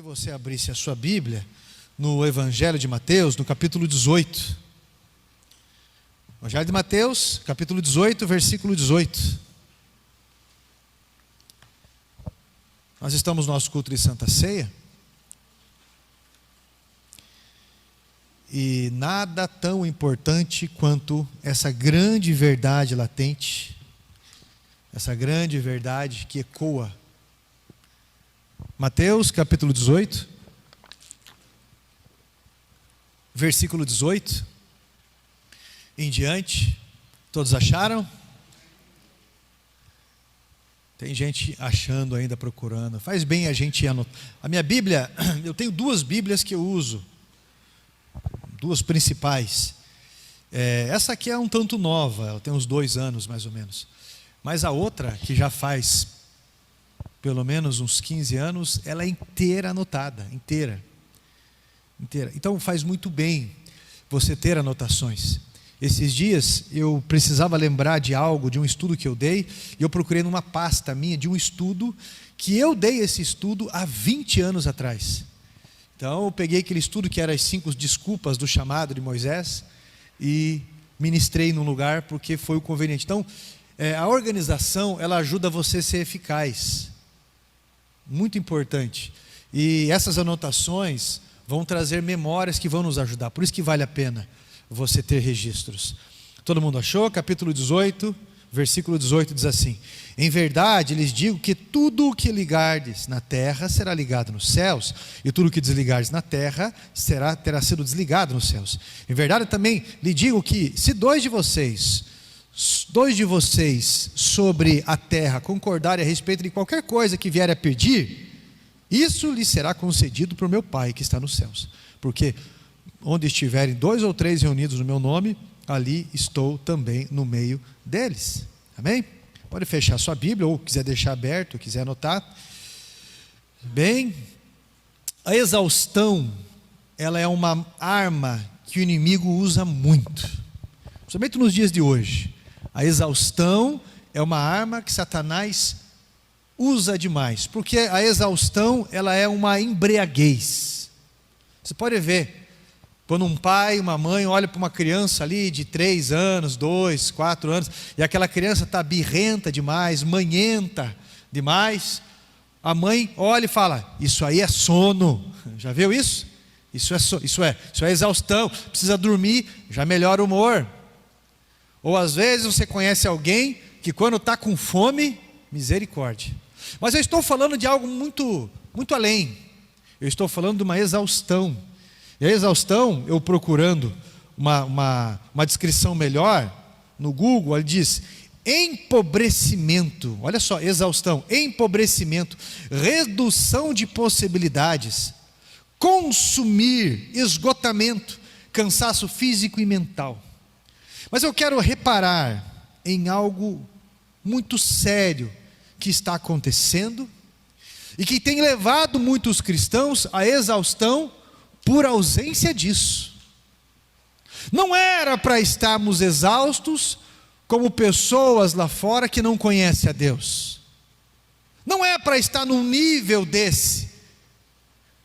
que você abrisse a sua Bíblia no Evangelho de Mateus, no capítulo 18. Evangelho de Mateus, capítulo 18, versículo 18. Nós estamos no nosso culto de Santa Ceia. E nada tão importante quanto essa grande verdade latente, essa grande verdade que ecoa. Mateus capítulo 18, versículo 18 em diante. Todos acharam? Tem gente achando ainda, procurando. Faz bem a gente anotar. A minha Bíblia, eu tenho duas Bíblias que eu uso, duas principais. Essa aqui é um tanto nova, ela tem uns 2 anos mais ou menos. Mas a outra, que já faz pelo menos uns 15 anos, ela é inteira anotada, inteira. Então faz muito bem você ter anotações. Esses dias eu precisava lembrar de algo, de um estudo que eu dei, e eu procurei numa pasta minha de um estudo, que eu dei esse estudo há 20 anos atrás. Então eu peguei aquele estudo que era as 5 desculpas do chamado de Moisés, e ministrei num lugar porque foi o conveniente. Então, a organização, ela ajuda você a ser eficaz. Muito importante. E essas anotações vão trazer memórias que vão nos ajudar. Por isso que vale a pena você ter registros. Todo mundo achou? Capítulo 18, versículo 18 diz assim: em verdade lhes digo que tudo o que ligardes na terra será ligado nos céus, e tudo o que desligardes na terra terá sido desligado nos céus. Em verdade também lhe digo que se dois de vocês sobre a terra concordarem a respeito de qualquer coisa que vier a pedir, isso lhe será concedido por meu Pai que está nos céus. Porque onde estiverem 2 ou 3 reunidos no meu nome, ali estou também no meio deles. Amém? Pode fechar sua Bíblia, ou quiser deixar aberto, ou quiser anotar. Bem, a exaustão, ela é uma arma que o inimigo usa muito, principalmente nos dias de hoje. A exaustão é uma arma que Satanás usa demais, porque a exaustão, ela é uma embriaguez. Você pode ver, quando um pai, uma mãe olha para uma criança ali de 3 anos, 2, 4 anos, e aquela criança está birrenta demais, manhenta demais, a mãe olha e fala: isso aí é sono. Já viu isso? Isso é exaustão, precisa dormir, já melhora o humor. Ou às vezes você conhece alguém que quando está com fome, misericórdia. Mas eu estou falando de algo muito, muito além. Eu estou falando de uma exaustão. E a exaustão, eu procurando uma descrição melhor no Google, ele diz: empobrecimento. Olha só, exaustão, empobrecimento, redução de possibilidades, consumir, esgotamento, cansaço físico e mental. Mas eu quero reparar em algo muito sério que está acontecendo e que tem levado muitos cristãos à exaustão por ausência disso. Não era para estarmos exaustos como pessoas lá fora que não conhecem a Deus. Não é para estar num nível desse,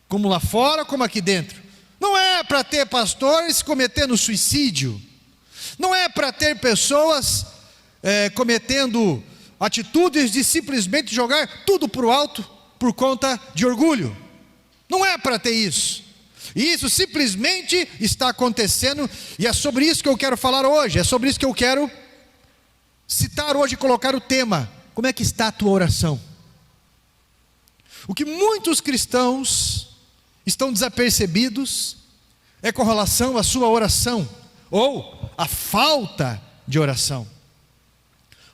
como lá fora, como aqui dentro. Não é para ter pastores cometendo suicídio. Não é para ter pessoas cometendo atitudes de simplesmente jogar tudo para o alto por conta de orgulho. Não é para ter isso. E isso simplesmente está acontecendo, e é sobre isso que eu quero falar hoje. É sobre isso que eu quero citar hoje e colocar o tema: como é que está a tua oração? O que muitos cristãos estão desapercebidos é com relação à sua oração, ou a falta de oração.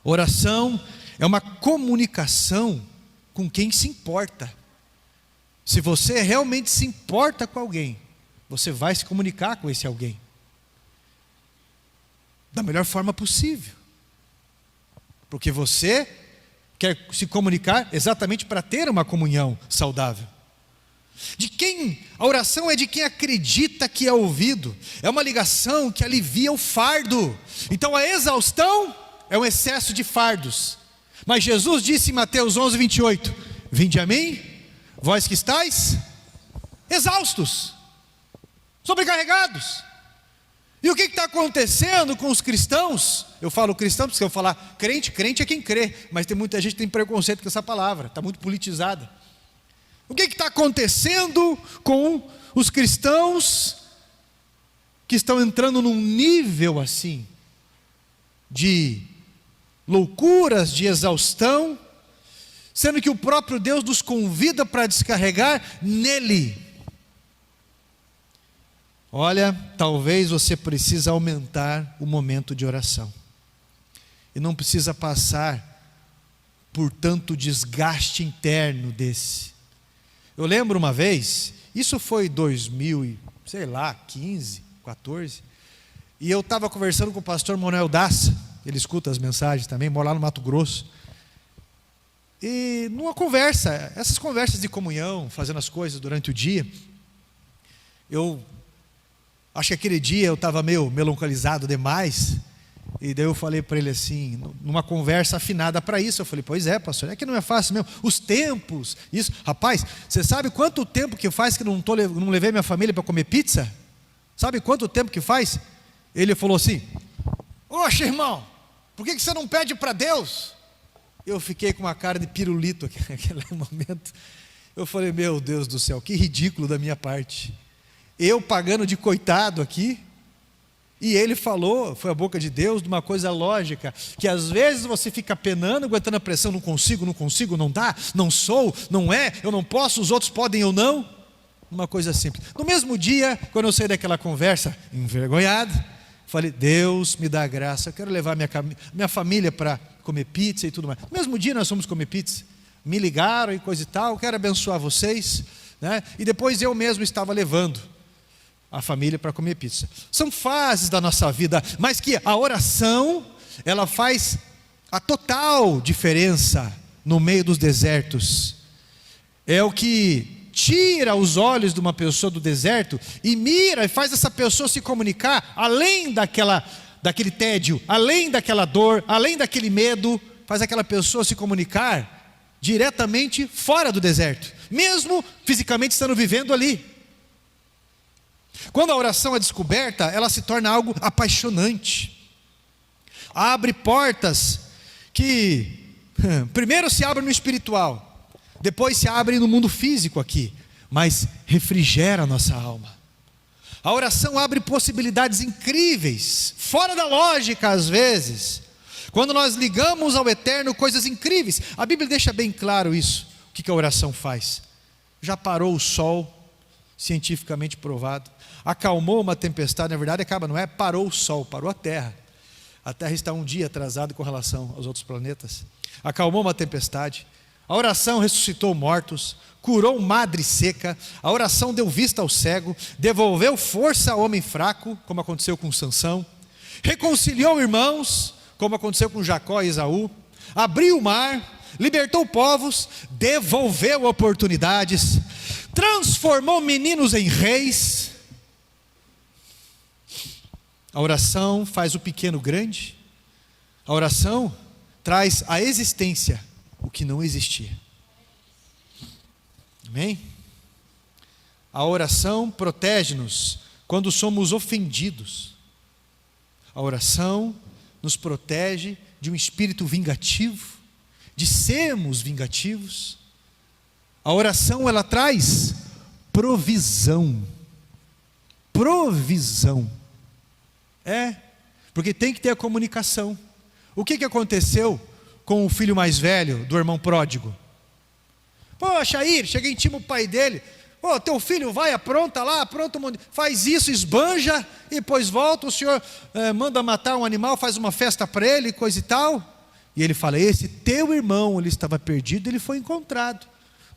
Oração é uma comunicação com quem se importa. Se você realmente se importa com alguém, você vai se comunicar com esse alguém da melhor forma possível, porque você quer se comunicar exatamente para ter uma comunhão saudável. A oração é de quem acredita que é ouvido, é uma ligação que alivia o fardo. Então a exaustão é um excesso de fardos. Mas Jesus disse em Mateus 11, 28: vinde a mim, vós que estáis exaustos, sobrecarregados. E o que está acontecendo com os cristãos? Eu falo cristão, porque se eu falar crente, crente é quem crê, mas tem muita gente que tem preconceito com essa palavra, está muito politizada. O que está acontecendo com os cristãos que estão entrando num nível assim, de loucuras, de exaustão, sendo que o próprio Deus nos convida para descarregar nele? Olha, talvez você precise aumentar o momento de oração, e não precisa passar por tanto desgaste interno desse. Eu lembro uma vez, isso foi 2015, 14, e eu estava conversando com o pastor Manuel Daça, ele escuta as mensagens também, mora lá no Mato Grosso, e numa conversa, essas conversas de comunhão, fazendo as coisas durante o dia, eu acho que aquele dia eu estava meio melancholizado demais, e daí eu falei para ele assim, numa conversa afinada para isso, eu falei, pois é, pastor, é que não é fácil mesmo, os tempos, isso, rapaz, você sabe quanto tempo que faz que não levei minha família para comer pizza? Sabe quanto tempo que faz? Ele falou assim, oxe irmão, por que você não pede para Deus? Eu fiquei com uma cara de pirulito naquele momento, eu falei, meu Deus do céu, que ridículo da minha parte, eu pagando de coitado aqui, e ele falou, foi a boca de Deus, de uma coisa lógica, que às vezes você fica penando, aguentando a pressão, não consigo, não dá, não sou, não é, eu não posso, os outros podem ou não, uma coisa simples. No mesmo dia, quando eu saí daquela conversa, envergonhado, falei, Deus me dá graça, eu quero levar minha família para comer pizza e tudo mais. No mesmo dia nós fomos comer pizza, me ligaram e coisa e tal, quero abençoar vocês, né? E depois eu mesmo estava levando a família para comer pizza. São fases da nossa vida, mas que a oração, ela faz a total diferença no meio dos desertos. É o que tira os olhos de uma pessoa do deserto e mira e faz essa pessoa se comunicar além daquele tédio, além daquela dor, além daquele medo, faz aquela pessoa se comunicar diretamente fora do deserto, mesmo fisicamente estando vivendo ali. Quando a oração é descoberta, ela se torna algo apaixonante. Abre portas que primeiro se abrem no espiritual, depois se abrem no mundo físico aqui, mas refrigera a nossa alma. A oração abre possibilidades incríveis, fora da lógica às vezes. Quando nós ligamos ao eterno coisas incríveis, a Bíblia deixa bem claro isso. O que a oração faz? Já parou o sol, cientificamente provado, acalmou uma tempestade, na verdade não é parou o sol, parou a terra está um dia atrasada com relação aos outros planetas, acalmou uma tempestade, a oração ressuscitou mortos, curou madre seca, a oração deu vista ao cego, devolveu força ao homem fraco, como aconteceu com Sansão, reconciliou irmãos, como aconteceu com Jacó e Esaú, abriu o mar, libertou povos, devolveu oportunidades, transformou meninos em reis. A oração faz o pequeno grande. A oração traz à existência o que não existia. Amém? A oração protege-nos quando somos ofendidos. A oração nos protege de um espírito vingativo, de sermos vingativos. A oração, ela traz provisão. Provisão. Porque tem que ter a comunicação. O que aconteceu com o filho mais velho do irmão pródigo? Poxa, aí, chega e intima o pai dele. Teu filho vai, apronta lá, faz isso, esbanja, e depois volta, o senhor manda matar um animal, faz uma festa para ele, coisa e tal. E ele fala, esse teu irmão, ele estava perdido, ele foi encontrado.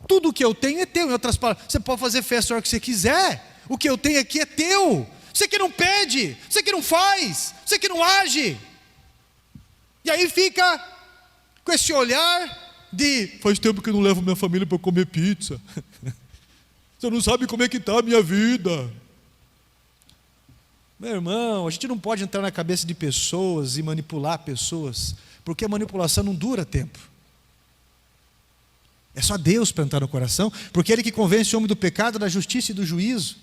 Tudo o que eu tenho é teu. Em outras palavras, você pode fazer festa a hora que você quiser, o que eu tenho aqui é teu. Você que não pede, você que não faz, você que não age. E aí fica com esse olhar de, faz tempo que eu não levo minha família para comer pizza. Você não sabe como é que está a minha vida. Meu irmão, a gente não pode entrar na cabeça de pessoas e manipular pessoas, porque a manipulação não dura tempo. É só Deus para entrar no coração, porque Ele que convence o homem do pecado, da justiça e do juízo.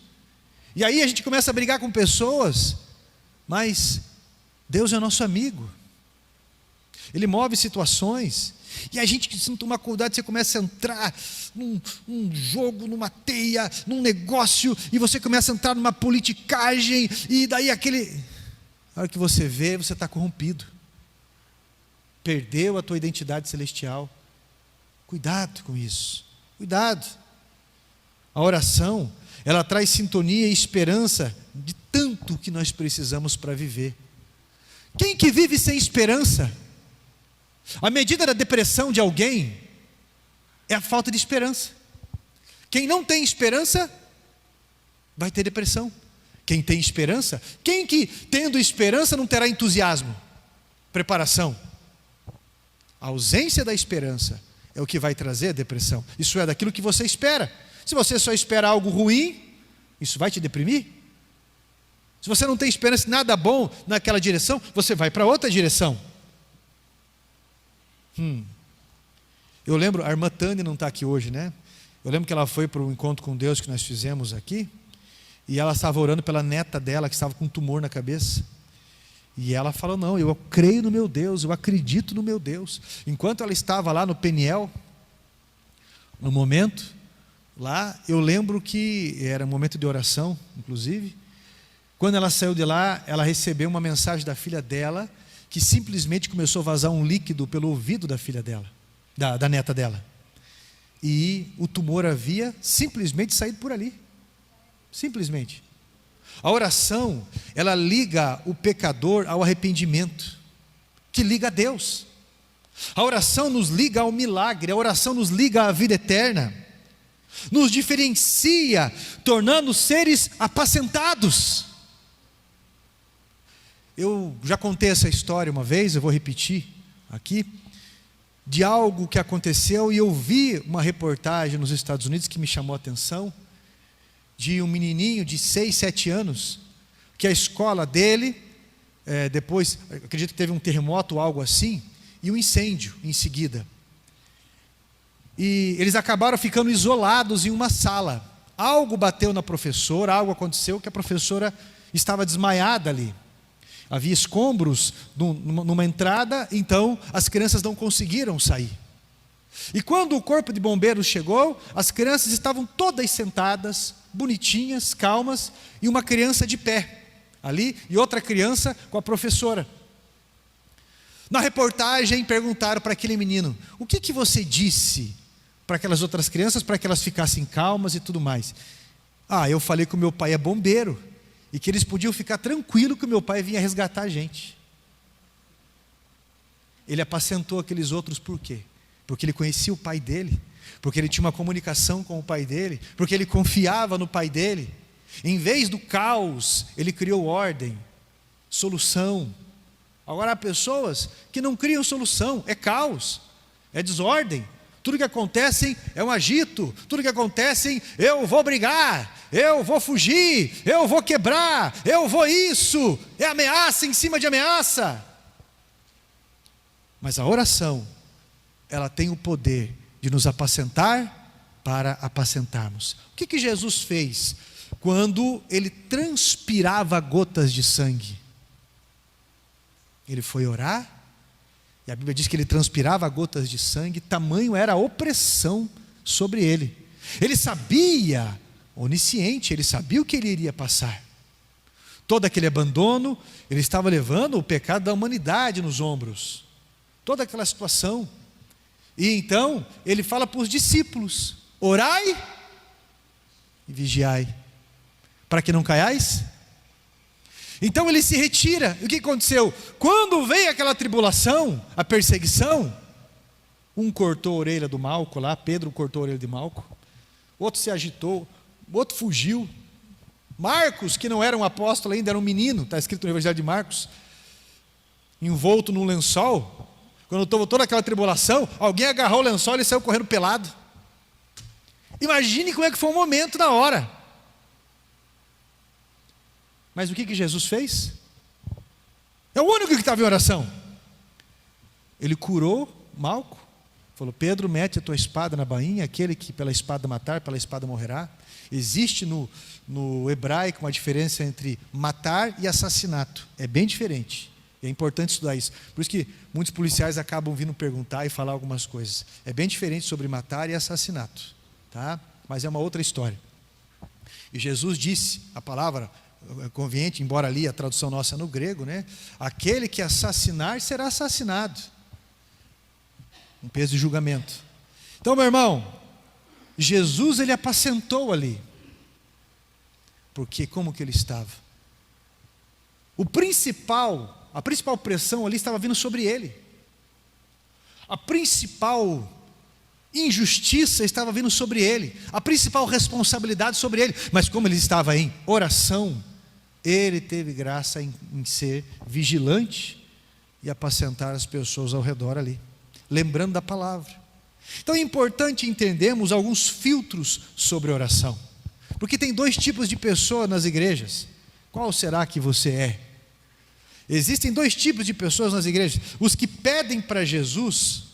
E aí a gente começa a brigar com pessoas, mas Deus é nosso amigo. Ele move situações, e a gente, se não tomar cuidado, você começa a entrar num jogo, numa teia, num negócio, e você começa a entrar numa politicagem, e daí a hora que você vê, você está corrompido. Perdeu a tua identidade celestial. Cuidado com isso, cuidado. A oração, ela traz sintonia e esperança de tanto que nós precisamos para viver. Quem que vive sem esperança? A medida da depressão de alguém é a falta de esperança. Quem não tem esperança vai ter depressão. Quem tem esperança, quem que tendo esperança não terá entusiasmo, preparação? A ausência da esperança é o que vai trazer a depressão. Isso é daquilo que você espera. Se você só espera algo ruim, isso vai te deprimir. Se você não tem esperança em nada bom naquela direção, você vai para outra direção. Eu lembro, a irmã Tânia não está aqui hoje, né? Eu lembro que ela foi para o encontro com Deus que nós fizemos aqui, e ela estava orando pela neta dela, que estava com um tumor na cabeça. E ela falou, não, eu creio no meu Deus, eu acredito no meu Deus. Enquanto ela estava lá no Peniel, no momento, lá, eu lembro que era um momento de oração, inclusive. Quando ela saiu de lá, ela recebeu uma mensagem da filha dela, que simplesmente começou a vazar um líquido pelo ouvido da filha dela, da neta dela. E o tumor havia simplesmente saído por ali. Simplesmente. A oração, ela liga o pecador ao arrependimento, que liga a Deus. A oração nos liga ao milagre, a oração nos liga à vida eterna, nos diferencia, tornando seres apacentados. Eu já contei essa história uma vez, eu vou repetir aqui, de algo que aconteceu, e eu vi uma reportagem nos Estados Unidos que me chamou a atenção, de um menininho de 6, 7 anos, que a escola dele, depois, acredito que teve um terremoto ou algo assim, e um incêndio em seguida. E eles acabaram ficando isolados em uma sala. Algo bateu na professora, algo aconteceu que a professora estava desmaiada ali. Havia escombros numa entrada, então as crianças não conseguiram sair. E quando o corpo de bombeiros chegou, as crianças estavam todas sentadas, bonitinhas, calmas, e uma criança de pé ali, e outra criança com a professora. Na reportagem perguntaram para aquele menino, o que você disse para aquelas outras crianças, para que elas ficassem calmas e tudo mais? Eu falei que o meu pai é bombeiro, e que eles podiam ficar tranquilos que o meu pai vinha resgatar a gente. Ele apacentou aqueles outros por quê? Porque ele conhecia o pai dele, porque ele tinha uma comunicação com o pai dele, porque ele confiava no pai dele. Em vez do caos, ele criou ordem, solução. Agora há pessoas que não criam solução, é caos, é desordem. Tudo que acontece é um agito, tudo que acontece, eu vou brigar, eu vou fugir, eu vou quebrar, eu vou isso, é ameaça em cima de ameaça. Mas a oração, ela tem o poder de nos apacentar para apacentarmos. O que Jesus fez quando ele transpirava gotas de sangue? Ele foi orar, e a Bíblia diz que ele transpirava gotas de sangue, tamanho era a opressão sobre ele. Ele sabia, onisciente, ele sabia o que ele iria passar. Todo aquele abandono, ele estava levando o pecado da humanidade nos ombros. Toda aquela situação. E então, ele fala para os discípulos, orai e vigiai, para que não caiais. Então ele se retira. E o que aconteceu? Quando veio aquela tribulação, a perseguição, um cortou a orelha do Malco lá, Pedro cortou a orelha de Malco, outro se agitou, outro fugiu. Marcos, que não era um apóstolo ainda, era um menino, está escrito no Evangelho de Marcos, envolto num lençol. Quando houve toda aquela tribulação, alguém agarrou o lençol e ele saiu correndo pelado. Imagine como é que foi o momento na hora. Mas o que Jesus fez? É o único que estava em oração. Ele curou Malco, Falou: Pedro, mete a tua espada na bainha, aquele que pela espada matar, pela espada morrerá. Existe no hebraico uma diferença entre matar e assassinato. É bem diferente. É importante estudar isso. Por isso que muitos policiais acabam vindo perguntar e falar algumas coisas. É bem diferente sobre matar e assassinato, tá? Mas é uma outra história. E Jesus disse, a palavra conveniente, embora ali a tradução nossa é no grego, né? Aquele que assassinar será assassinado. Um peso de julgamento. Então, meu irmão, Jesus, ele apacentou ali. Porque como que ele estava? A principal pressão ali estava vindo sobre ele. A principal injustiça estava vindo sobre ele. A principal responsabilidade sobre ele. Mas como ele estava em oração, ele teve graça em ser vigilante e apacentar as pessoas ao redor ali, lembrando da palavra. Então é importante entendermos alguns filtros sobre oração, porque tem dois tipos de pessoas nas igrejas. Qual será que você é? Existem dois tipos de pessoas nas igrejas: os que pedem para Jesus,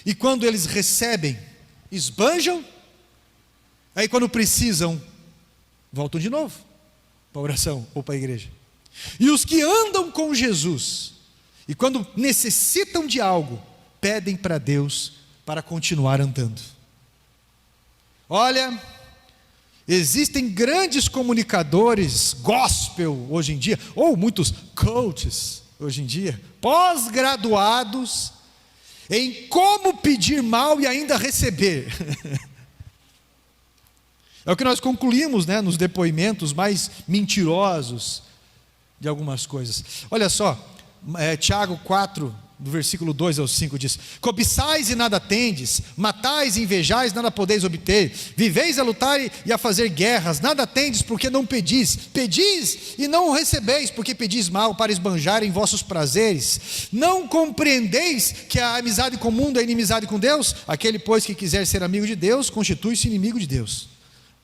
e quando eles recebem, esbanjam, aí quando precisam, voltam de novo para a oração ou para a igreja. E os que andam com Jesus, e quando necessitam de algo, pedem para Deus para continuar andando. Olha, existem grandes comunicadores gospel hoje em dia, ou muitos coaches hoje em dia, pós-graduados em como pedir mal e ainda receber. É o que nós concluímos, né, nos depoimentos mais mentirosos de algumas coisas. Olha só, Tiago 4, do versículo 2 ao 5 diz: cobiçais e nada tendes, matais e invejais, nada podeis obter, viveis a lutar e a fazer guerras, nada tendes porque não pedis, pedis e não recebeis, porque pedis mal para esbanjar em vossos prazeres. Não compreendeis que a amizade com o mundo é inimizade com Deus? Aquele, pois, que quiser ser amigo de Deus, constitui-se inimigo de Deus.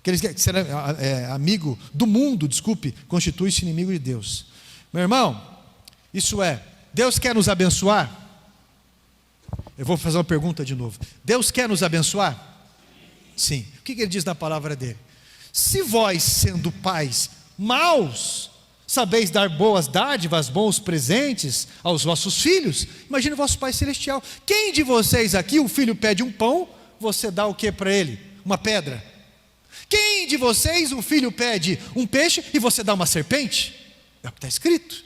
Aquele que quer ser amigo do mundo, constitui-se inimigo de Deus. Meu irmão, isso é, Deus quer nos abençoar? Eu vou fazer uma pergunta de novo. Deus quer nos abençoar? Sim. O que ele diz na palavra dele? Se vós, sendo pais maus, sabeis dar boas dádivas, bons presentes aos vossos filhos, imagine o vosso Pai Celestial. Quem de vocês aqui, o filho pede um pão, você dá o que para ele? Uma pedra? Quem de vocês, o filho pede um peixe e você dá uma serpente? É o que está escrito.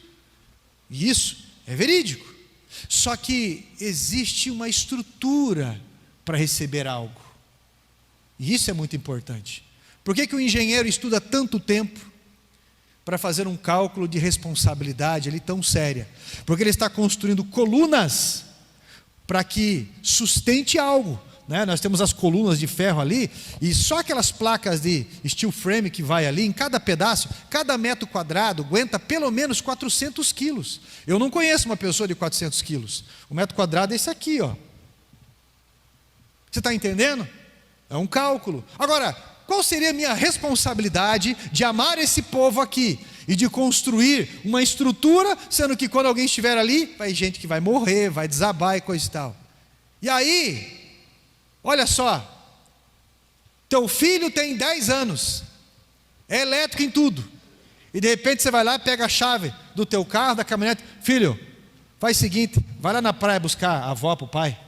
E isso é verídico. Só que existe uma estrutura para receber algo. E isso é muito importante. Por que o engenheiro estuda tanto tempo para fazer um cálculo de responsabilidade ali tão séria? Porque ele está construindo colunas para que sustente algo, né? Nós temos as colunas de ferro ali, e só aquelas placas de steel frame que vai ali, em cada pedaço, cada metro quadrado aguenta pelo menos 400 quilos. Eu não conheço uma pessoa de 400 quilos. O metro quadrado é esse aqui, ó. Você está entendendo? É um cálculo. Agora, qual seria a minha responsabilidade de amar esse povo aqui e de construir uma estrutura, sendo que quando alguém estiver ali, vai gente que vai morrer, vai desabar e coisa e tal. E aí, olha só, teu filho tem 10 anos, é elétrico em tudo, e de repente você vai lá e pega a chave do teu carro, da caminhonete: filho, faz o seguinte, vai lá na praia buscar a avó para o pai.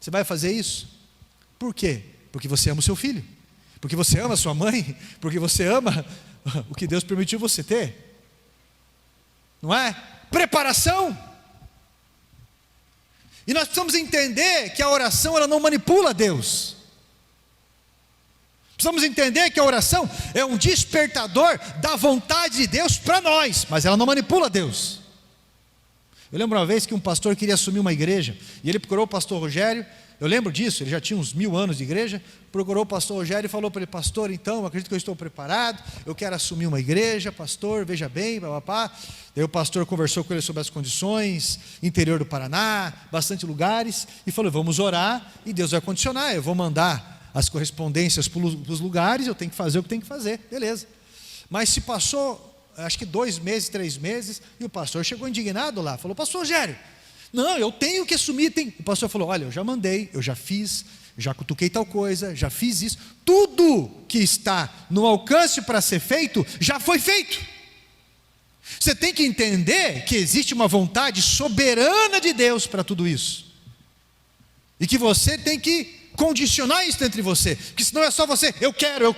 Você vai fazer isso? Por quê? Porque você ama o seu filho, porque você ama a sua mãe, porque você ama o que Deus permitiu você ter, não é? Preparação. E nós precisamos entender que a oração, ela não manipula Deus. Precisamos entender que a oração é um despertador da vontade de Deus para nós, mas ela não manipula Deus. Eu lembro uma vez que um pastor queria assumir uma igreja, e ele procurou o pastor Rogério. Eu lembro disso, ele já tinha uns 1000 anos de igreja. Procurou o pastor Rogério e falou para ele: pastor, então, acredito que eu estou preparado, eu quero assumir uma igreja, pastor, veja bem, papapá. Daí o pastor conversou com ele sobre as condições, interior do Paraná, bastante lugares, e falou: vamos orar, e Deus vai condicionar, eu vou mandar as correspondências para os lugares, eu tenho que fazer o que tenho que fazer, beleza. Mas se passou, acho que 2 meses, 3 meses, e o pastor chegou indignado lá, falou: pastor Rogério, Não, eu tenho que assumir. O pastor falou, olha, eu já mandei, eu já fiz, já cutuquei tal coisa, já fiz isso. Tudo que está no alcance para ser feito, já foi feito. Você tem que entender que existe uma vontade soberana de Deus para tudo isso. E que você tem que condicionar isso entre você. Porque senão é só você, eu quero.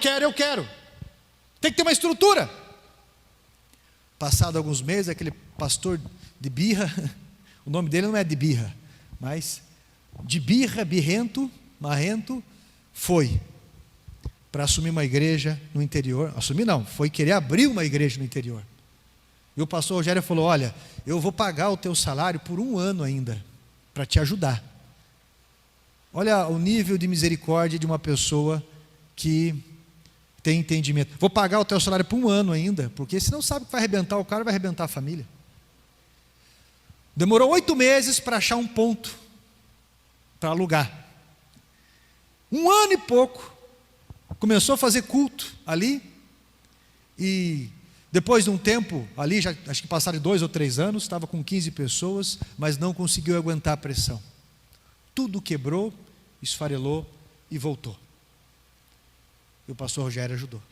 Tem que ter uma estrutura. Passado alguns meses, aquele pastor de birra, o nome dele não é de birra, mas de birra, birrento, marrento, foi para assumir uma igreja no interior. Assumir não, foi querer abrir uma igreja no interior. E o pastor Rogério falou, olha, eu vou pagar o teu salário por 1 ano ainda, para te ajudar. Olha o nível de misericórdia de uma pessoa que tem entendimento. Vou pagar o teu salário por 1 ano ainda, porque senão sabe que vai arrebentar o cara, vai arrebentar a família. Demorou 8 meses para achar um ponto para alugar. 1 ano e pouco, começou a fazer culto ali, e depois de um tempo ali, já, acho que passaram 2 ou 3 anos, estava com 15 pessoas, mas não conseguiu aguentar a pressão. Tudo quebrou, esfarelou e voltou. E o pastor Rogério ajudou,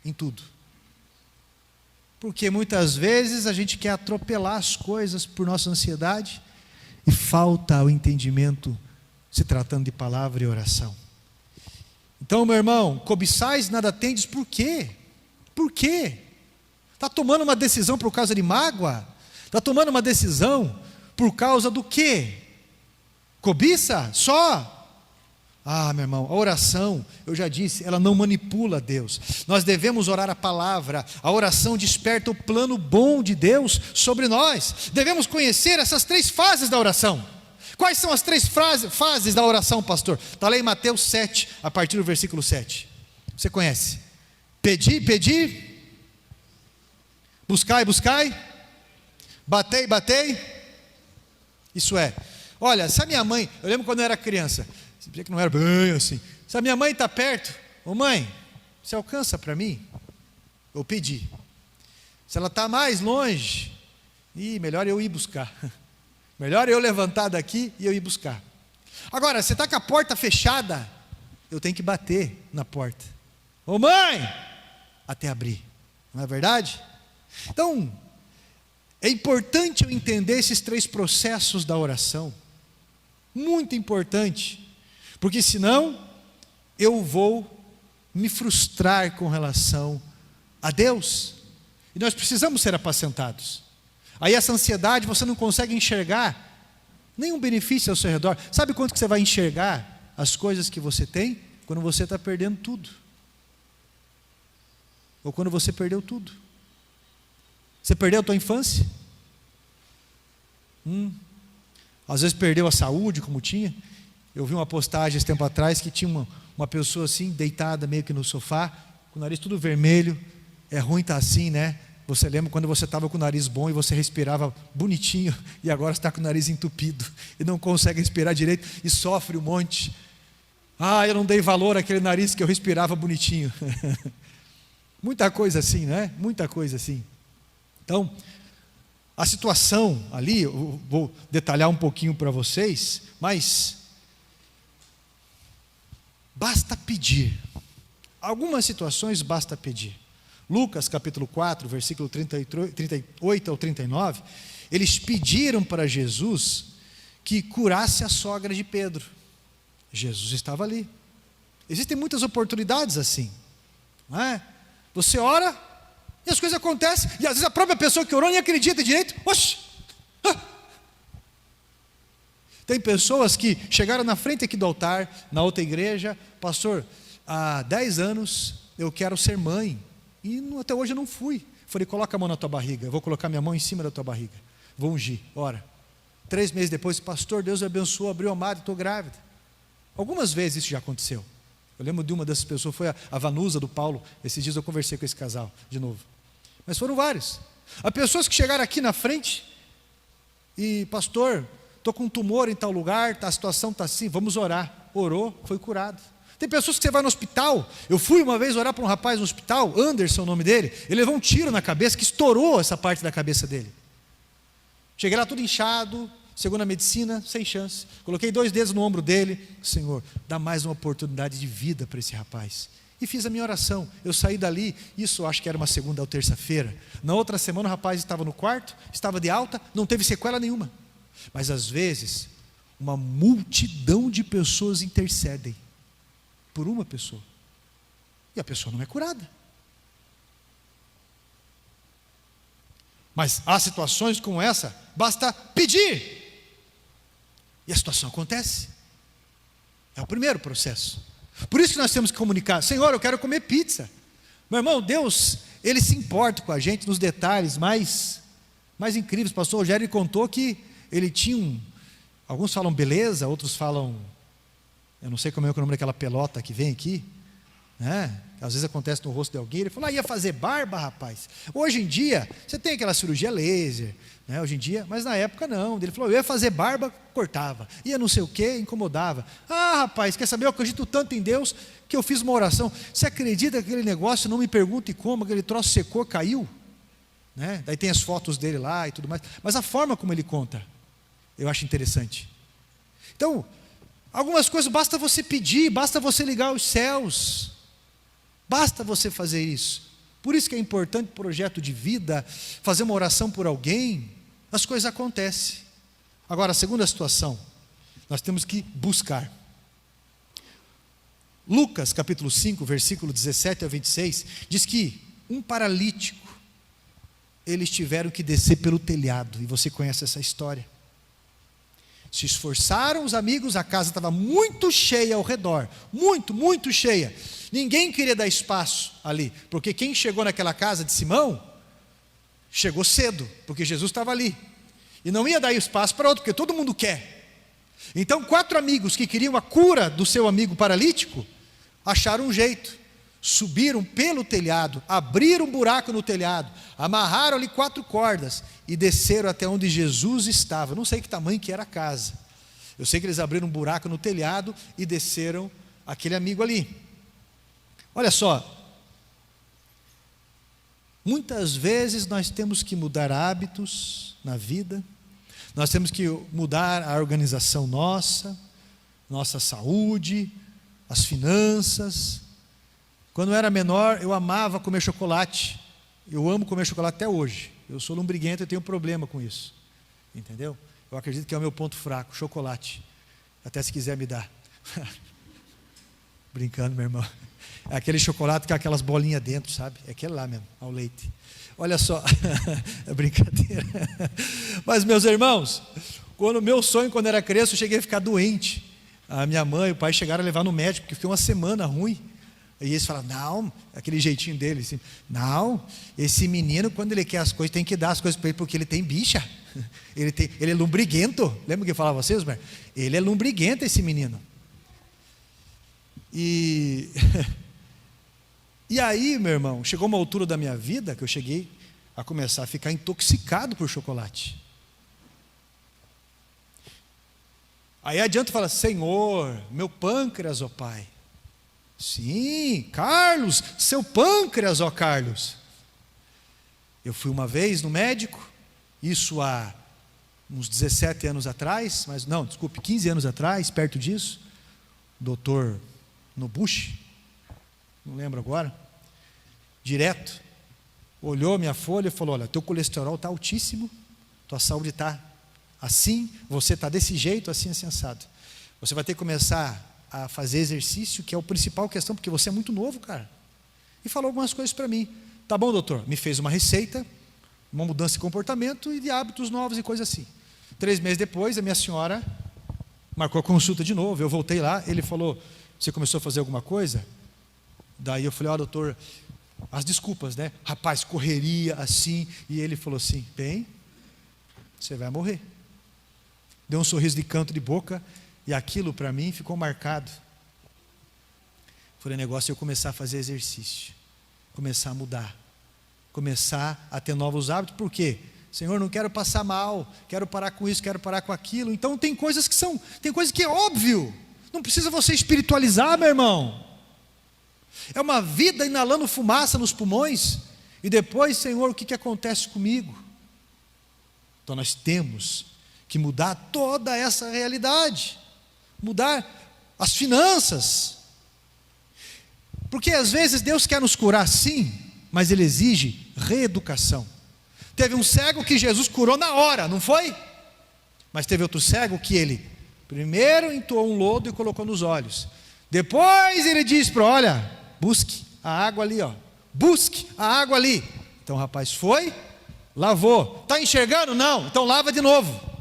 em tudo. Porque muitas vezes a gente quer atropelar as coisas por nossa ansiedade e falta o entendimento se tratando de palavra e oração. Então, meu irmão, cobiçais nada tendes, por quê? Por quê? Está tomando uma decisão por causa de mágoa? Está tomando uma decisão por causa do quê? Cobiça? Só? Ah, meu irmão, a oração, eu já disse, ela não manipula Deus. Nós devemos orar a palavra. A oração desperta o plano bom de Deus sobre nós. Devemos conhecer essas 3 fases da oração. Quais são as 3 fases da oração, pastor? Está lá em Mateus 7, a partir do versículo 7. Você conhece? Pedi, buscai, batei. Isso é, olha, se a minha mãe, eu lembro quando eu era criança, que não era bem assim, se a minha mãe está perto, ô mãe, você alcança para mim? Eu pedi. Se ela está mais longe, melhor eu ir buscar. Melhor eu levantar daqui e eu ir buscar. Agora, você está com a porta fechada, eu tenho que bater na porta. Ô mãe, até abrir. Não é verdade? Então, é importante eu entender esses 3 processos da oração. Muito importante. Porque senão, eu vou me frustrar com relação a Deus. E nós precisamos ser apacentados. Aí essa ansiedade, você não consegue enxergar nenhum benefício ao seu redor. Sabe quanto que você vai enxergar as coisas que você tem? Quando você está perdendo tudo. Ou quando você perdeu tudo. Você perdeu a tua infância? Às vezes perdeu a saúde, como tinha. Eu vi uma postagem esse tempo atrás que tinha uma pessoa assim, deitada meio que no sofá, com o nariz tudo vermelho. É ruim estar assim, né? Você lembra quando você estava com o nariz bom e você respirava bonitinho, e agora você está com o nariz entupido e não consegue respirar direito e sofre um monte. Eu não dei valor àquele nariz que eu respirava bonitinho. Muita coisa assim, né? Muita coisa assim. Então, a situação ali, eu vou detalhar um pouquinho para vocês, mas basta pedir. Algumas situações basta pedir. Lucas capítulo 4, versículo 38 ao 39, eles pediram para Jesus que curasse a sogra de Pedro. Jesus estava ali. Existem muitas oportunidades assim, não é? Você ora e as coisas acontecem, e às vezes a própria pessoa que orou nem acredita direito. Oxi! Tem pessoas que chegaram na frente aqui do altar, na outra igreja, pastor, há 10 anos eu quero ser mãe, e até hoje eu não fui. Falei, coloca a mão na tua barriga, eu vou colocar minha mão em cima da tua barriga, vou ungir, ora. 3 meses depois, pastor, Deus me abençoou, abriu a madre, estou grávida. Algumas vezes isso já aconteceu. Eu lembro de uma dessas pessoas, foi a Vanusa do Paulo. Esses dias eu conversei com esse casal de novo. Mas foram vários. Há pessoas que chegaram aqui na frente e, pastor, estou com um tumor em tal lugar, a situação está assim, vamos orar. Orou, foi curado. Tem pessoas que você vai no hospital. Eu fui uma vez orar para um rapaz no hospital, Anderson é o nome dele. Ele levou um tiro na cabeça que estourou essa parte da cabeça dele. Cheguei lá tudo inchado, chegou na medicina, sem chance. Coloquei 2 dedos no ombro dele, Senhor, dá mais uma oportunidade de vida para esse rapaz. E fiz a minha oração. Eu saí dali, isso acho que era uma segunda ou terça-feira. Na outra semana o rapaz estava no quarto, estava de alta, não teve sequela nenhuma. Mas às vezes, uma multidão de pessoas intercedem por uma pessoa. E a pessoa não é curada. Mas há situações como essa, basta pedir. E a situação acontece. É o primeiro processo. Por isso que nós temos que comunicar: Senhor, eu quero comer pizza. Meu irmão, Deus, Ele se importa com a gente nos detalhes mais incríveis. O pastor Rogério contou que ele tinha alguns falam beleza, outros falam, eu não sei como é o nome daquela pelota que vem aqui, né? Às vezes acontece no rosto de alguém. Ele falou: ia fazer barba, rapaz. Hoje em dia, você tem aquela cirurgia laser, né? Hoje em dia, mas na época não. Ele falou: eu ia fazer barba, cortava. Ia não sei o que, incomodava. Rapaz, quer saber? Eu acredito tanto em Deus que eu fiz uma oração. Você acredita que aquele negócio, não me pergunte como, aquele troço secou, caiu? Né? Daí tem as fotos dele lá e tudo mais. Mas a forma como ele conta, eu acho interessante. Então, algumas coisas basta você pedir, basta você ligar os céus. Basta você fazer isso. Por isso que é importante o projeto de vida, fazer uma oração por alguém, as coisas acontecem. Agora, a segunda situação, nós temos que buscar. Lucas capítulo 5, versículo 17 a 26, diz que um paralítico, eles tiveram que descer pelo telhado, e você conhece essa história. Se esforçaram os amigos, a casa estava muito cheia ao redor, muito cheia. Ninguém queria dar espaço ali, porque quem chegou naquela casa de Simão, chegou cedo, porque Jesus estava ali. E não ia dar espaço para outro, porque todo mundo quer. Então 4 amigos que queriam a cura do seu amigo paralítico, acharam um jeito. Subiram pelo telhado, abriram um buraco no telhado, amarraram ali 4 cordas e desceram até onde Jesus estava. Não sei que tamanho que era a casa. Eu sei que eles abriram um buraco no telhado e desceram aquele amigo ali. Olha só, muitas vezes nós temos que mudar hábitos na vida, nós temos que mudar a organização nossa saúde, as finanças. Quando eu era menor, eu amava comer chocolate. Eu amo comer chocolate até hoje. Eu sou lombriguento e tenho problema com isso. Entendeu? Eu acredito que é o meu ponto fraco, chocolate. Até se quiser me dar. Brincando, meu irmão. É aquele chocolate com aquelas bolinhas dentro, sabe? É aquele lá mesmo, ao leite. Olha só, é brincadeira. Mas, meus irmãos, meu sonho quando era criança, eu cheguei a ficar doente. A minha mãe e o pai chegaram a levar no médico, porque fiquei uma semana ruim. E eles falaram: não, aquele jeitinho dele, assim, não, esse menino, quando ele quer as coisas, tem que dar as coisas para ele, porque ele tem bicha. Ele é lombriguento. Lembra que eu falava a vocês, mas ele é lombriguento, esse menino. E aí, meu irmão, chegou uma altura da minha vida que eu cheguei a começar a ficar intoxicado por chocolate. Aí adianta falar: Senhor, meu pâncreas, ó Pai. Sim, Carlos, seu pâncreas, ó Carlos. Eu fui uma vez no médico, isso há uns 17 anos atrás, 15 anos atrás, perto disso, doutor Nobushi, não lembro agora, direto, olhou minha folha e falou: olha, teu colesterol está altíssimo, tua saúde está assim, você está desse jeito, assim, assado. Você vai ter que começar a fazer exercício, que é a principal questão, porque você é muito novo, cara. E falou algumas coisas para mim. Tá bom, doutor, me fez uma receita, uma mudança de comportamento e de hábitos novos e coisas assim. 3 meses depois, a minha senhora marcou a consulta de novo. Eu voltei lá, ele falou: você começou a fazer alguma coisa? Daí eu falei: doutor, as desculpas, né? Rapaz, correria assim. E ele falou assim: bem, você vai morrer. Deu um sorriso de canto de boca, e aquilo para mim ficou marcado. Foi o negócio de eu começar a fazer exercício, começar a mudar, começar a ter novos hábitos. Por quê? Senhor, não quero passar mal, quero parar com isso, quero parar com aquilo. Então tem coisas que é óbvio, não precisa você espiritualizar, meu irmão. É uma vida inalando fumaça nos pulmões, e depois, Senhor, o que acontece comigo? Então nós temos que mudar toda essa realidade, mudar as finanças. Porque às vezes Deus quer nos curar sim, mas Ele exige reeducação. Teve um cego que Jesus curou na hora, não foi? Mas teve outro cego que Ele primeiro entoou um lodo e colocou nos olhos. Depois Ele disse para, olha, busque a água ali, ó. Busque a água ali. Então o rapaz foi, lavou. Está enxergando? Não. Então lava de novo.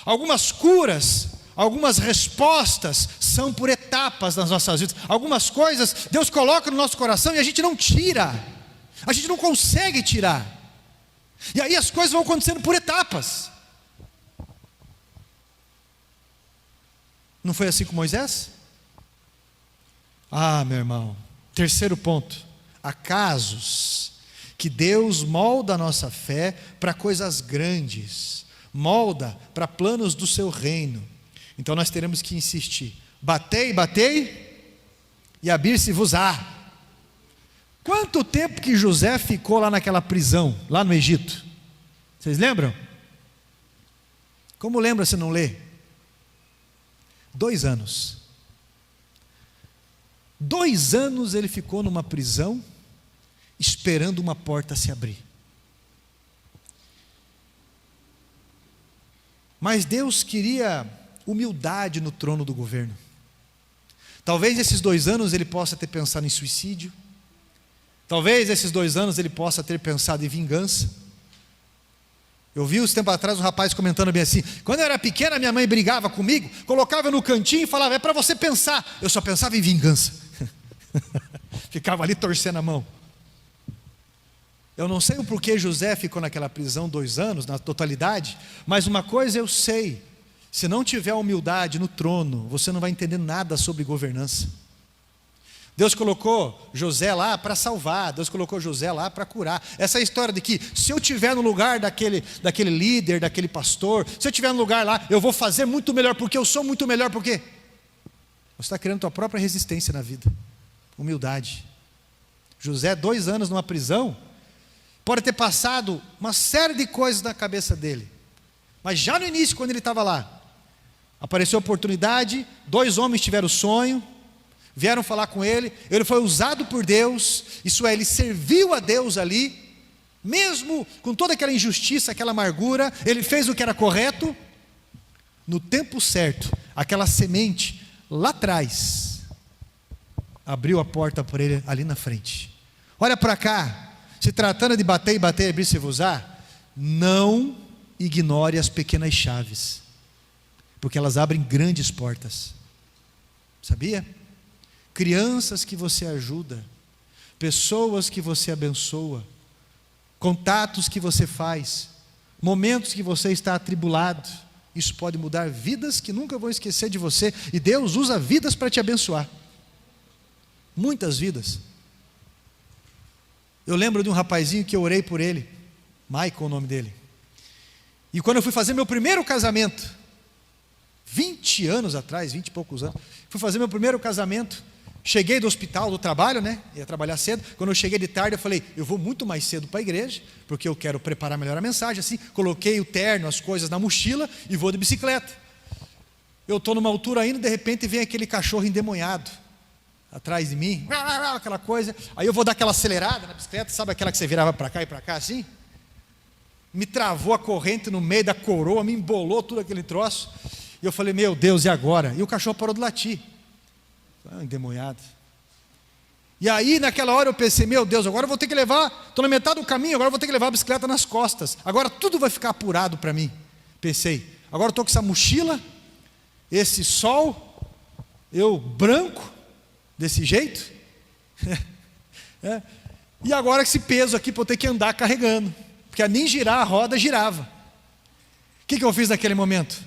Algumas curas, algumas respostas são por etapas nas nossas vidas. Algumas coisas Deus coloca no nosso coração e a gente não tira. A gente não consegue tirar. E aí as coisas vão acontecendo por etapas. Não foi assim com Moisés? Ah, meu irmão. Terceiro ponto. Há casos que Deus molda a nossa fé para coisas grandes. Molda para planos do seu reino. Então nós teremos que insistir. Batei, batei, e abrir-se-vos-á. Quanto tempo que José ficou lá naquela prisão, lá no Egito? Vocês lembram? Como lembra se não lê? 2 anos. 2 anos ele ficou numa prisão, esperando uma porta se abrir. Mas Deus queria humildade no trono do governo. Talvez esses 2 anos ele possa ter pensado em suicídio. Talvez esses 2 anos ele possa ter pensado em vingança. Eu vi uns tempo atrás um rapaz comentando bem assim: quando eu era pequena minha mãe brigava comigo, colocava no cantinho e falava, é para você pensar. Eu só pensava em vingança. Ficava ali torcendo a mão. Eu não sei o porquê José ficou naquela prisão 2 anos, na totalidade, mas uma coisa eu sei: se não tiver humildade no trono, você não vai entender nada sobre governança. Deus colocou José lá para salvar, Deus colocou José lá para curar. Essa história de que se eu estiver no lugar daquele líder, daquele pastor, se eu estiver no lugar lá, eu vou fazer muito melhor, porque eu sou muito melhor, porque você está criando a tua própria resistência na vida. Humildade. José, 2 anos numa prisão, pode ter passado uma série de coisas na cabeça dele, mas já no início, quando ele estava lá, apareceu a oportunidade, 2 homens tiveram sonho, vieram falar com ele, ele foi usado por Deus, isso é, ele serviu a Deus ali, mesmo com toda aquela injustiça, aquela amargura, ele fez o que era correto. No tempo certo, aquela semente lá atrás abriu a porta para ele ali na frente. Olha para cá, se tratando de bater e bater, abrir-se-vos-á, não ignore as pequenas chaves, porque elas abrem grandes portas. Sabia? Crianças que você ajuda, pessoas que você abençoa, contatos que você faz, momentos que você está atribulado, isso pode mudar vidas que nunca vão esquecer de você, e Deus usa vidas para te abençoar, muitas vidas. Eu lembro de um rapazinho que eu orei por ele, Michael o nome dele, e quando eu fui fazer meu primeiro casamento, 20 anos atrás, 20 e poucos anos, fui fazer meu primeiro casamento, cheguei do hospital, do trabalho, né? Ia trabalhar cedo. Quando eu cheguei de tarde, eu falei, eu vou muito mais cedo para a igreja, porque eu quero preparar melhor a mensagem. Assim, coloquei o terno, as coisas na mochila e vou de bicicleta. Eu estou numa altura ainda, de repente vem aquele cachorro endemoniado atrás de mim, aquela coisa. Aí eu vou dar aquela acelerada na bicicleta, sabe aquela que você virava para cá e para cá assim? Me travou a corrente no meio da coroa, me embolou tudo aquele troço. E eu falei, meu Deus, e agora? E o cachorro parou de latir. Endemoniado. E aí naquela hora eu pensei, meu Deus, agora eu vou ter que levar, estou na metade do caminho, agora eu vou ter que levar a bicicleta nas costas, agora tudo vai ficar apurado para mim. Pensei, agora eu estou com essa mochila, esse sol, eu branco, desse jeito, e agora esse peso aqui para eu ter que andar carregando, porque nem girar a roda girava. O que eu fiz naquele momento?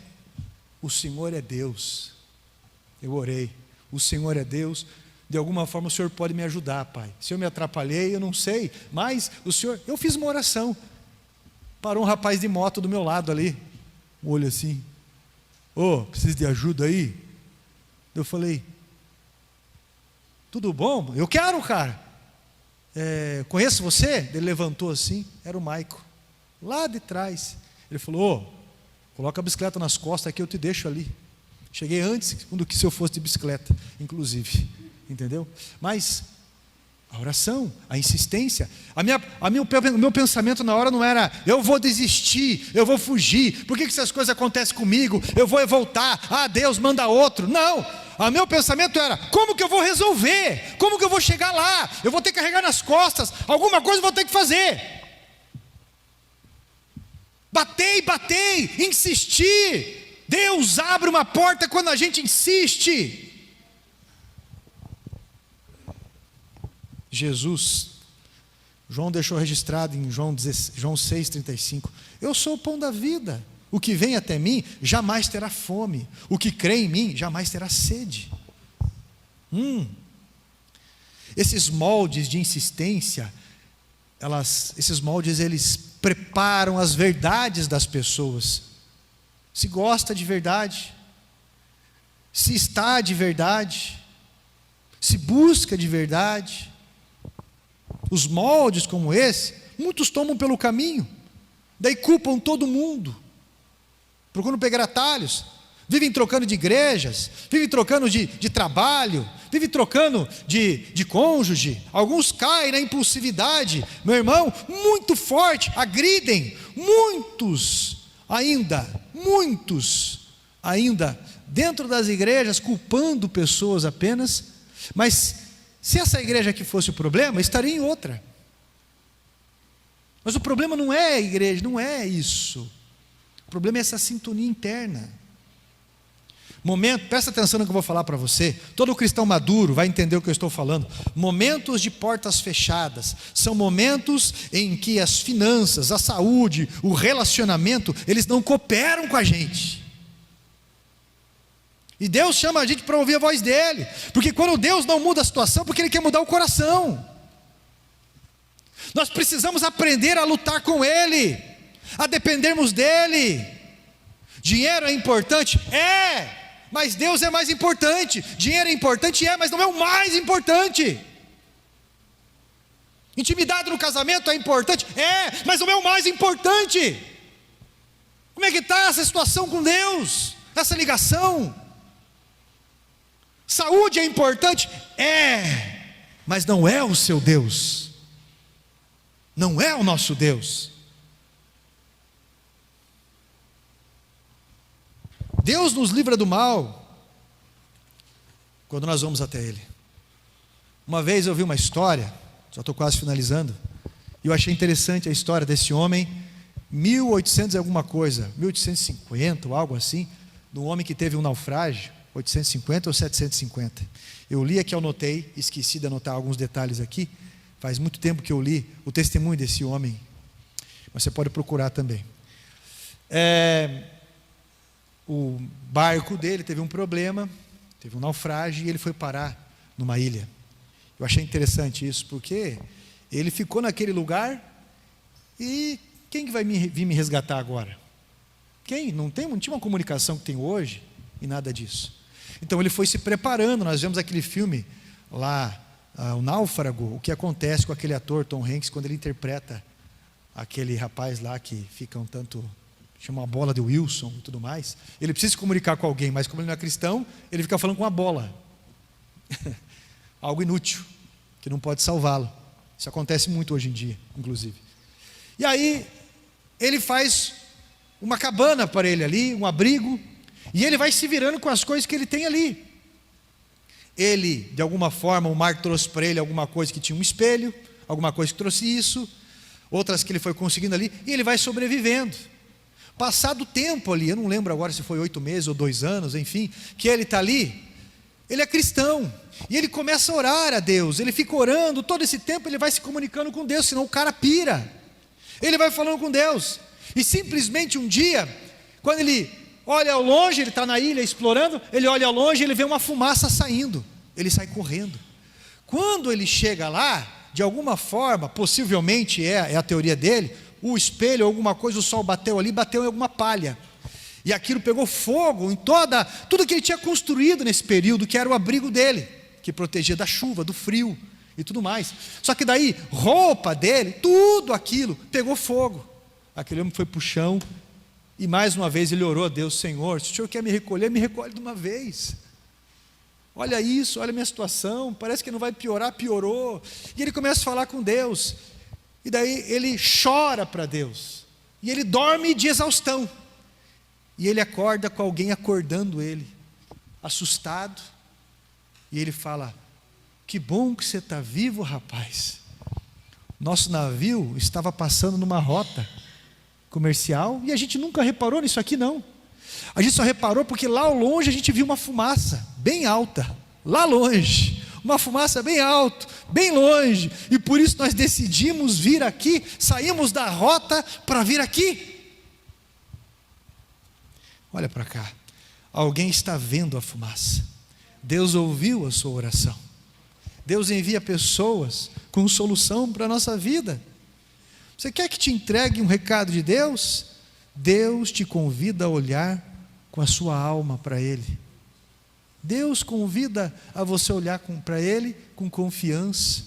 O Senhor é Deus. Eu orei, o Senhor é Deus, de alguma forma o Senhor pode me ajudar, Pai. Se eu me atrapalhei, eu não sei, mas o Senhor, eu fiz uma oração. Parou um rapaz de moto do meu lado ali, um olho assim, precisa de ajuda aí? Eu falei, tudo bom? Eu quero, cara. Conheço você? Ele levantou assim, era o Maico, lá de trás. Ele falou, Coloca a bicicleta nas costas aqui, eu te deixo ali. Cheguei antes do que se eu fosse de bicicleta, inclusive. Entendeu? Mas a oração, a insistência, o meu pensamento na hora não era: eu vou desistir, eu vou fugir, por que essas coisas acontecem comigo? Eu vou voltar, Deus manda outro. Não, o meu pensamento era: como que eu vou resolver? Como que eu vou chegar lá? Eu vou ter que carregar nas costas, alguma coisa eu vou ter que fazer. Batei, insisti. Deus abre uma porta quando a gente insiste. Jesus, João deixou registrado em João 6,35: eu sou o pão da vida, o que vem até mim jamais terá fome, o que crê em mim jamais terá sede. Esses moldes de insistência, esses moldes, eles preparam as verdades das pessoas. Se gosta de verdade, se está de verdade, se busca de verdade. Os moldes como esse, muitos tomam pelo caminho, daí culpam todo mundo, procuram pegar atalhos, vivem trocando de igrejas, vivem trocando de trabalho, vivem trocando de cônjuge. Alguns caem na impulsividade, meu irmão, muito forte, agridem. Muitos ainda dentro das igrejas, culpando pessoas apenas. Mas se essa igreja aqui fosse o problema, estaria em outra. Mas o problema não é a igreja, não é isso. O problema é essa sintonia interna. Presta atenção no que eu vou falar para você. Todo cristão maduro vai entender o que eu estou falando. Momentos de portas fechadas são momentos em que as finanças, a saúde, o relacionamento, eles não cooperam com a gente. E Deus chama a gente para ouvir a voz dele, porque quando Deus não muda a situação, porque Ele quer mudar o coração. Nós precisamos aprender a lutar com Ele, a dependermos dEle. Dinheiro é importante? É, mas Deus é mais importante. Dinheiro é importante? É, mas não é o mais importante. Intimidade no casamento é importante? É, mas não é o mais importante. Como é que está essa situação com Deus? Essa ligação? Saúde é importante? É, mas não é o seu Deus. Não é o nosso Deus. Deus nos livra do mal quando nós vamos até Ele. Uma vez eu vi uma história, já estou quase finalizando, e eu achei interessante a história desse homem, 1800 e alguma coisa, 1850 ou algo assim, de um homem que teve um naufrágio, 850 ou 750. Eu li aqui, eu anotei, esqueci de anotar alguns detalhes aqui, faz muito tempo que eu li o testemunho desse homem, mas você pode procurar também. O barco dele teve um problema, teve um naufrágio e ele foi parar numa ilha. Eu achei interessante isso, porque ele ficou naquele lugar e quem que vai vir me resgatar agora? Quem? Não tinha uma comunicação que tem hoje e nada disso. Então ele foi se preparando. Nós vemos aquele filme lá, O Náufrago, o que acontece com aquele ator Tom Hanks quando ele interpreta aquele rapaz lá que fica um tanto, chama a bola de Wilson e tudo mais. Ele precisa se comunicar com alguém, mas como ele não é cristão, ele fica falando com a bola. Algo inútil, que não pode salvá-lo. Isso acontece muito hoje em dia, inclusive. E aí, ele faz uma cabana para ele ali, um abrigo, e ele vai se virando com as coisas que ele tem ali. Ele, de alguma forma, o mar trouxe para ele alguma coisa que tinha um espelho, alguma coisa que trouxe isso, outras que ele foi conseguindo ali, e ele vai sobrevivendo. Passado o tempo ali, eu não lembro agora se foi 8 meses ou 2 anos, enfim, que ele está ali, ele é cristão, e ele começa a orar a Deus, ele fica orando, todo esse tempo ele vai se comunicando com Deus, senão o cara pira. Ele vai falando com Deus, e simplesmente um dia, quando ele olha ao longe, ele está na ilha explorando, ele olha ao longe, ele vê uma fumaça saindo, ele sai correndo. Quando ele chega lá, de alguma forma, possivelmente é a teoria dele, o espelho, alguma coisa, o sol bateu ali, bateu em alguma palha, e aquilo pegou fogo em tudo que ele tinha construído nesse período, que era o abrigo dele, que protegia da chuva, do frio e tudo mais. Só que daí, roupa dele, tudo aquilo pegou fogo. Aquele homem foi para o chão E mais uma vez ele orou a Deus: Senhor, se o Senhor quer me recolher, me recolhe de uma vez. Olha isso, olha a minha situação, parece que não vai piorar, piorou. E ele começa a falar com Deus, e daí ele chora para Deus, e ele dorme de exaustão, e ele acorda com alguém acordando ele, assustado, e ele fala: que bom que você está vivo, rapaz. Nosso navio estava passando numa rota comercial, e a gente nunca reparou nisso aqui não. A gente só reparou porque lá ao longe a gente viu uma fumaça bem alta, lá longe, uma fumaça bem alta, bem longe, e por isso nós decidimos vir aqui, saímos da rota para vir aqui. Olha para cá, alguém está vendo a fumaça. Deus ouviu a sua oração. Deus envia pessoas com solução para a nossa vida. Você quer que te entregue um recado de Deus? Deus te convida a olhar com a sua alma para Ele. Deus convida a você olhar para Ele com confiança.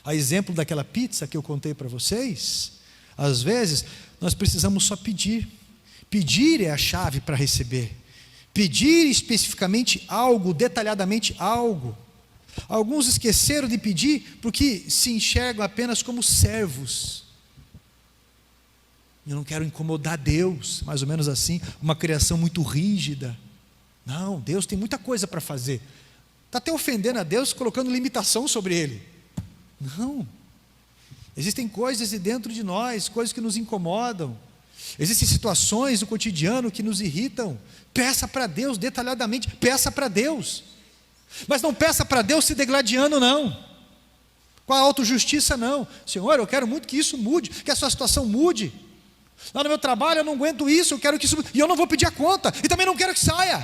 A exemplo daquela pizza que eu contei para vocês, às vezes nós precisamos só pedir. Pedir é a chave para receber. Pedir especificamente algo, detalhadamente algo. Alguns esqueceram de pedir porque se enxergam apenas como servos. Eu não quero incomodar Deus, mais ou menos assim, uma criação muito rígida. Não, Deus tem muita coisa para fazer. Está até ofendendo a Deus, colocando limitação sobre Ele. Não, existem coisas dentro de nós, coisas que nos incomodam. Existem situações do cotidiano que nos irritam. Peça para Deus detalhadamente, peça para Deus. Mas não peça para Deus se degladiando não, com a autojustiça não. Senhor, eu quero muito que isso mude, que a sua situação mude. Lá no meu trabalho eu não aguento isso, eu quero que isso mude, e eu não vou pedir a conta, e também não quero que saia.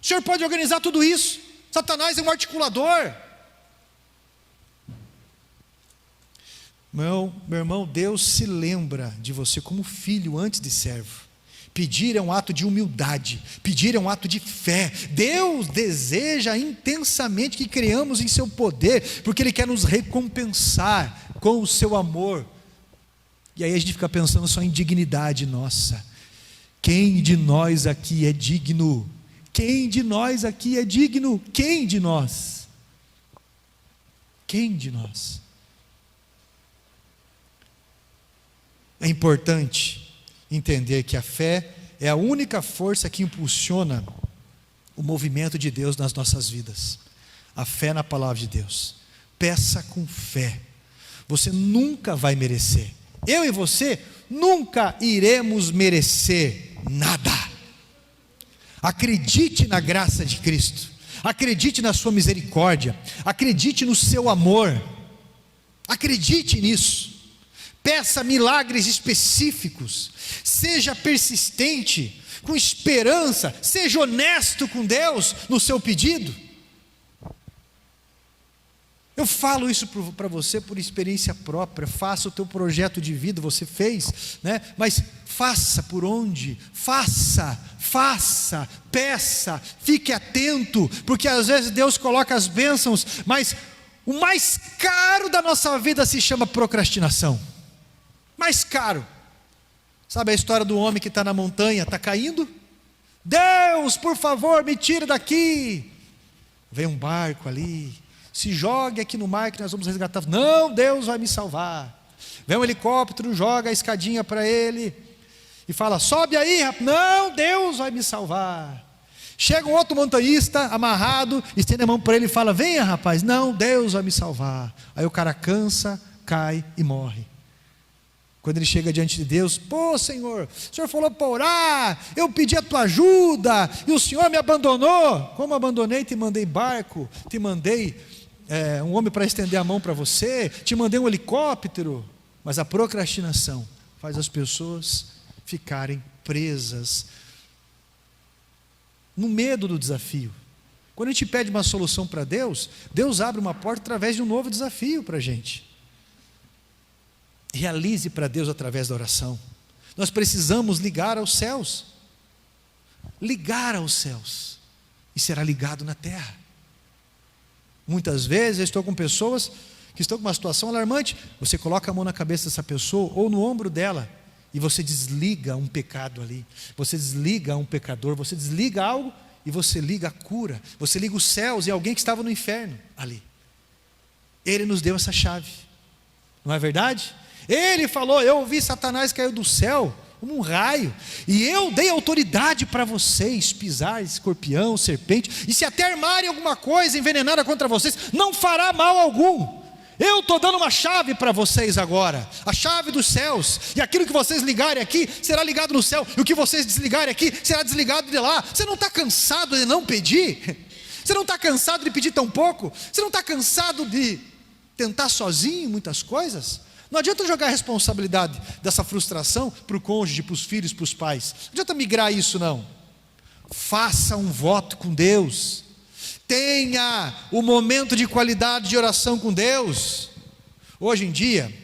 O Senhor pode organizar tudo isso. Satanás é um articulador. Meu irmão, Deus se lembra de você como filho antes de servo. Pedir é um ato de humildade, pedir é um ato de fé. Deus deseja intensamente que creiamos em seu poder, porque Ele quer nos recompensar com o seu amor. E aí a gente fica pensando só em dignidade nossa. Quem de nós aqui é digno? Quem de nós aqui é digno? Quem de nós? Quem de nós? É importante entender que a fé é a única força que impulsiona o movimento de Deus nas nossas vidas. A fé na palavra de Deus. Peça com fé. Você nunca vai merecer. Eu e você nunca iremos merecer nada. Acredite na graça de Cristo. Acredite na sua misericórdia. Acredite no seu amor. Acredite nisso. Peça milagres específicos, seja persistente, com esperança, seja honesto com Deus no seu pedido. Eu falo isso para você por experiência própria. Faça o teu projeto de vida, você fez, né? Mas faça por onde? Faça, peça, fique atento, porque às vezes Deus coloca as bênçãos, mas o mais caro da nossa vida se chama procrastinação. Mais caro. Sabe a história do homem que está na montanha, está caindo? Deus, por favor, me tira daqui. Vem um barco ali, se jogue aqui no mar que nós vamos resgatar. Não, Deus vai me salvar. Vem um helicóptero, joga a escadinha para ele e fala: sobe aí, rapaz. Não, Deus vai me salvar. Chega um outro montanhista amarrado, estende a mão para ele e fala: venha, rapaz. Não, Deus vai me salvar. Aí o cara cansa, cai e morre. Quando ele chega diante de Deus: pô, Senhor, o Senhor falou para orar, eu pedi a tua ajuda, e o Senhor me abandonou. Como abandonei? Te mandei barco, te mandei um homem para estender a mão para você, te mandei um helicóptero. Mas a procrastinação faz as pessoas ficarem presas no medo do desafio. Quando a gente pede uma solução para Deus, Deus abre uma porta através de um novo desafio para a gente. Realize para Deus através da oração. Nós precisamos ligar aos céus. Ligar aos céus. E será ligado na terra. Muitas vezes eu estou com pessoas que estão com uma situação alarmante. Você coloca a mão na cabeça dessa pessoa ou no ombro dela e você desliga um pecado ali, você desliga um pecador, você desliga algo e você liga a cura, você liga os céus e alguém que estava no inferno ali. Ele nos deu essa chave, não é verdade? Ele falou: eu ouvi Satanás caiu do céu como um raio, e eu dei autoridade para vocês pisar escorpião, serpente, e se até armarem alguma coisa envenenada contra vocês, não fará mal algum. Eu estou dando uma chave para vocês agora, a chave dos céus, e aquilo que vocês ligarem aqui, será ligado no céu, e o que vocês desligarem aqui, será desligado de lá. Você não está cansado de não pedir? Você não está cansado de pedir tão pouco? Você não está cansado de tentar sozinho muitas coisas? Não adianta jogar a responsabilidade dessa frustração para o cônjuge, para os filhos, para os pais. Não adianta migrar isso, não. Faça um voto com Deus. Tenha o momento de qualidade de oração com Deus. Hoje em dia,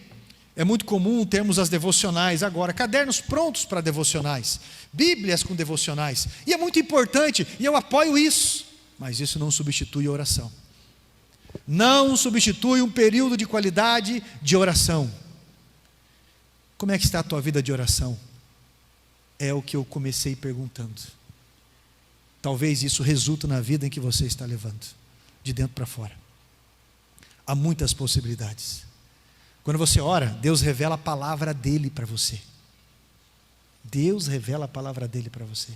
é muito comum termos as devocionais agora, cadernos prontos para devocionais, bíblias com devocionais. E é muito importante, e eu apoio isso. Mas isso não substitui a oração. Não substitui um período de qualidade de oração. Como é que está a tua vida de oração? É o que eu comecei perguntando. Talvez isso resulte na vida em que você está levando, de dentro para fora. Há muitas possibilidades. Quando você ora, Deus revela a palavra dele para você. Deus revela a palavra dele para você.